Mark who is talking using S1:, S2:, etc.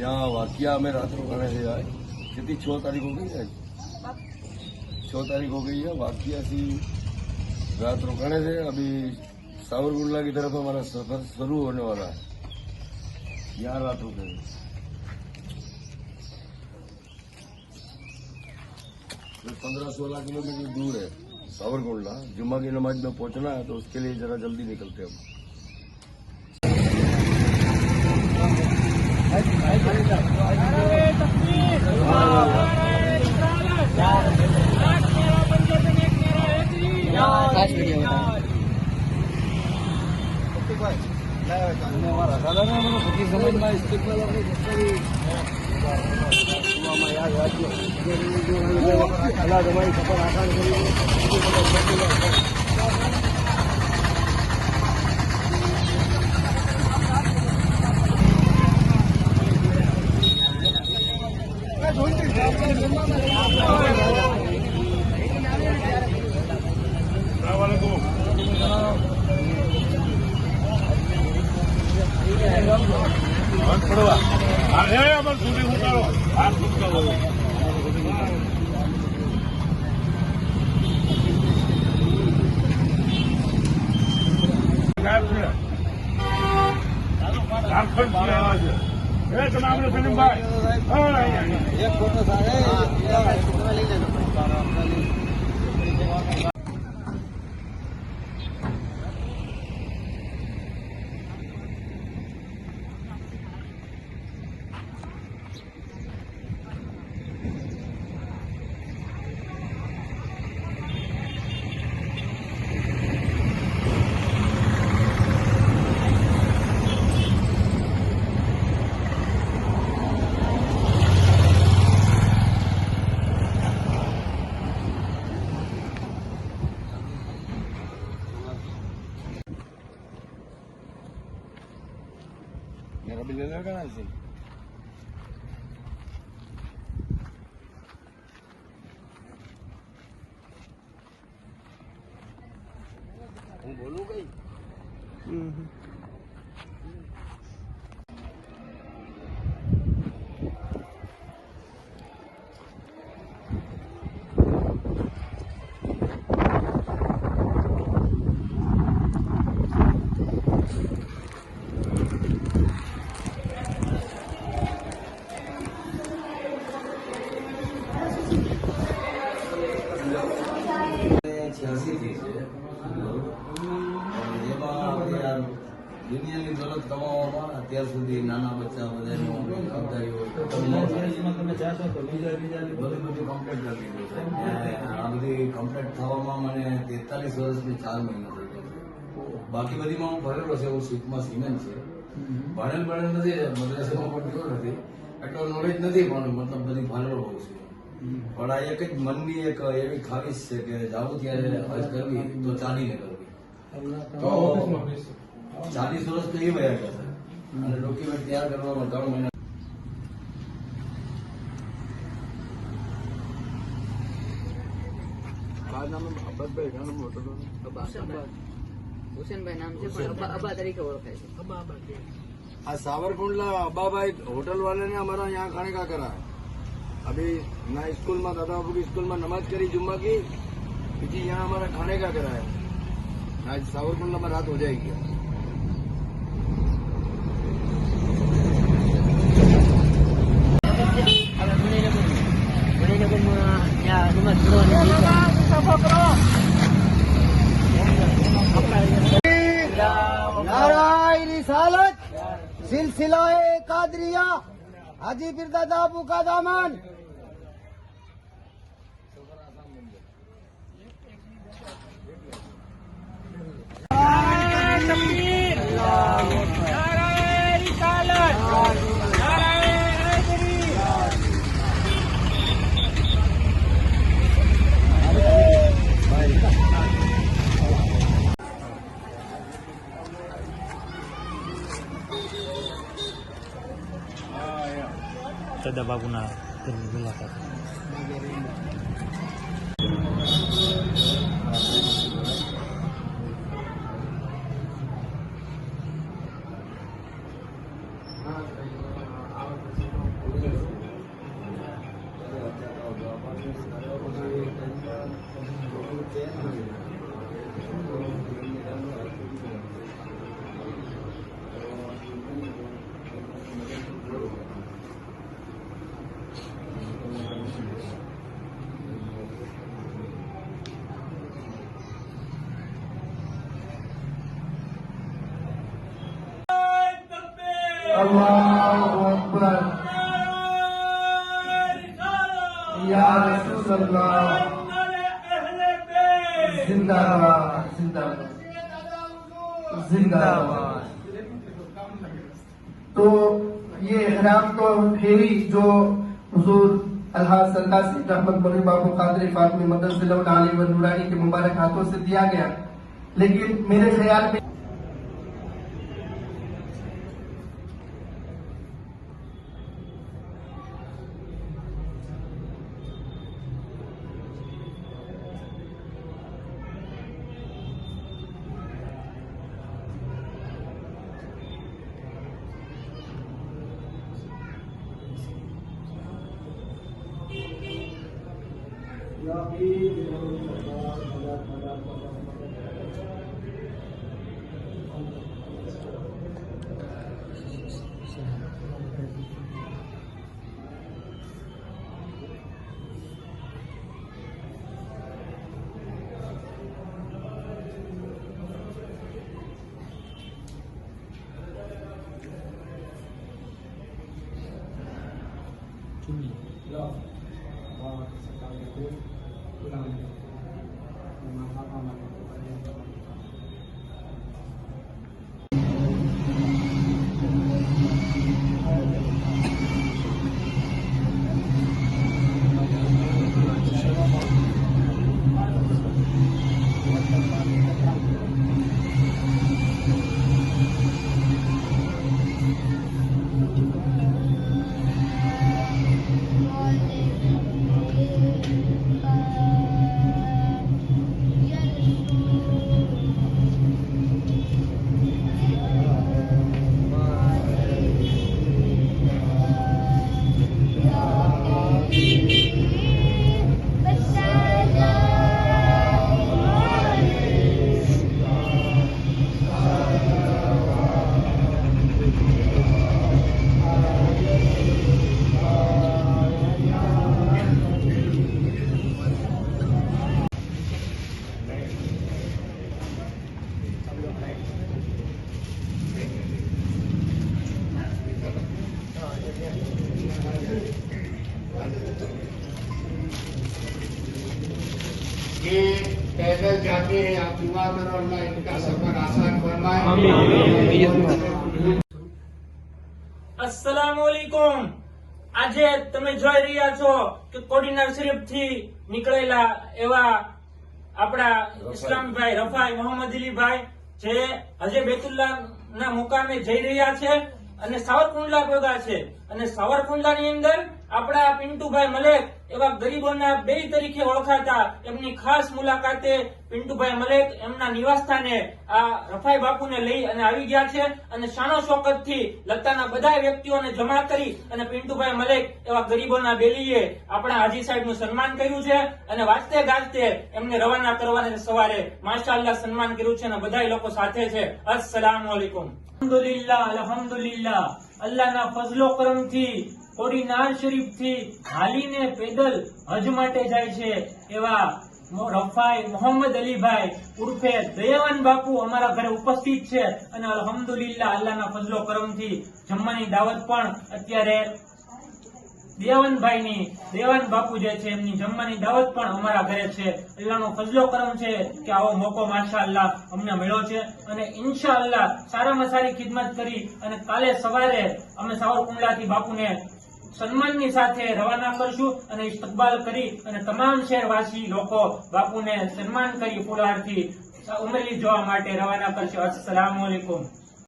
S1: यहाँ वाकिया में रात रोकाने से आए। कितनी 6 तारीख हो गई है, 6 तारीख हो गई है। वाकिया से रात रोकाने से अभी सावरकुंडला की तरफ हमारा सफर शुरू होने वाला है। यहाँ रात रुकेंगे। 15-16 किलोमीटर दूर है सावरकुंडला। जुम्मा की नमाज में पहुंचना है तो उसके लिए जरा जल्दी निकलते हैं हम।
S2: એક ફોટો સાથે
S1: मेरा भी ले लेगा ना ऐसे। હું બોલું કઈ દુનિયાની દોલત કમાવામાં અત્યાર સુધી નાના બચ્ચા બધાની જવાબદારી હોય બધી કમ્પ્લીટ કરી દીધું છે. આ બધી કમ્પ્લીટ થવામાં મને 43 વર્ષની 4 મહિના થઈ ગયા છે. બાકી બધીમાં હું ભરેલો છે. હું શીખમાં સિમેન્ટ છે. ભણેલ નથી, મદ્રાસામાં પણ ગયો નથી, એટલો નોલેજ નથી, પણ મતલબ બધી ભરેલો હોઉં છું. પણ આ એક જ મનની એક એવી ખાવીશ છે કે જાવું ત્યારે હજ કરવી તો ચાલીને કરવી. તો 40 વર્ષ તો એ વયા ગયા છે અને ડોક્યુમેન્ટ તૈયાર કરવામાં 3 મહિના.
S3: હુસેનભાઈ નામ છે પણ અબ્બા તરીકે ઓળખાય છે.
S1: આ सावरकुंडला अब्बाभाई होटल वाले ने हमारा यहाँ खाने का करा है. अभी ना स्कूल में दादा बाबू की स्कूल में नमाज करी जुम्मा की, पीछे यहाँ हमारा खाने का करा है. आज सावरकुंडला में रात हो जाएगी.
S2: नाराय रिसालत सिलसिलाए कादरिया हाजी फिरदादा अबू का दामन
S4: સરદાર બાબુના મુલાકાત.
S5: अल्लाहु अकबर या रसूल अल्लाह जिंदाबाद जिंदाबाद जिंदाबाद। तो ये इहराम तो फेरी जो हुजूर अलहाज सरकार से रहमत मोहम्मद बाबू कादरी फातमी मदन सिलौट आली व नूरानी के मुबारक हाथों से दिया गया, लेकिन मेरे ख्याल में
S6: ये पैदल जाते हैं, आप दुआ करो अल्लाह इनका सफर आसान फरमाए।
S7: अस्सलामुअलैकुम। આજે તમે જોઈ રહ્યા છો કે કોડીનાર શરીફ થી નીકળેલા એવા આપણા ઇસ્લામભાઈ રફાઈ મોહમ્મદ અલીભાઈ જે હજે બેતુલ્લા ના મુકામે જઈ રહ્યા છે અને સાવરકુંડલા પહોંચ્યા છે અને સાવરકુંડલાની અંદર આપણા પિન્ટુભાઈ મલેક એવા ગરીબોના બે તરીકે ઓળખાતા એમની ખાસ મુલાકાતે પિન્ટુભાઈ મલેક એમના નિવાસસ્થાને આ રફાઈ બાપુને લઈ અને આવી ગયા છે અને શાનો શોકતથી લતાના બધા વ્યક્તિઓને જમા કરી અને પિન્ટુભાઈ મલેક એવા ગરીબોના બેલીએ આપણા હાજી સાહેબનું સન્માન કર્યું છે અને વાજતે ગાજતે એમને રવાના કરવાને સવારે માશાઅલ્લાહ સન્માન કર્યું છે અને બધા લોકો સાથે છે। અસ્સલામુ અલૈકુમ। અલ્હમ્દુલિલ્લાહ અલ્હમ્દુલિલ્લાહ। અલ્લાહના ફઝલો કરમથી કોડીનાર શરીફ થી હાલીને પેદલ હજ માટે જાય છે એવા રફાઈ મોહમ્મદ અલીભાઈ ઉર્ફે દયાવાન બાપુ અમારા ઘરે ઉપસ્થિત છે અને અલ્હમ્દુલિલ્લાહ અલ્લાહના ફઝલો કરમથી જમવાની દાવત પણ અત્યારે દેવાન બાપુ જે છે એમની જમવાની દાવત પણ અમારા ઘરે છે। અલ્લાહનો ફઝલો કરમ છે કે આવો મોકો માશાઅલ્લાહ અમને મળ્યો છે અને ઇન્શાઅલ્લાહ સારામાં સારી ખિદમત કરી અને કાલે સવારે અમે સાવરકુંડલાથી બાપુને સન્માનની સાથે રવાના કરશું અને ઇસ્તકબાલ કરી અને તમામ શહેરવાસી લોકો બાપુને સન્માન કરી ફુલહારથી ઉમરેલી જોવા માટે રવાના કરશે। અસ્સલામુ અલૈકુમ।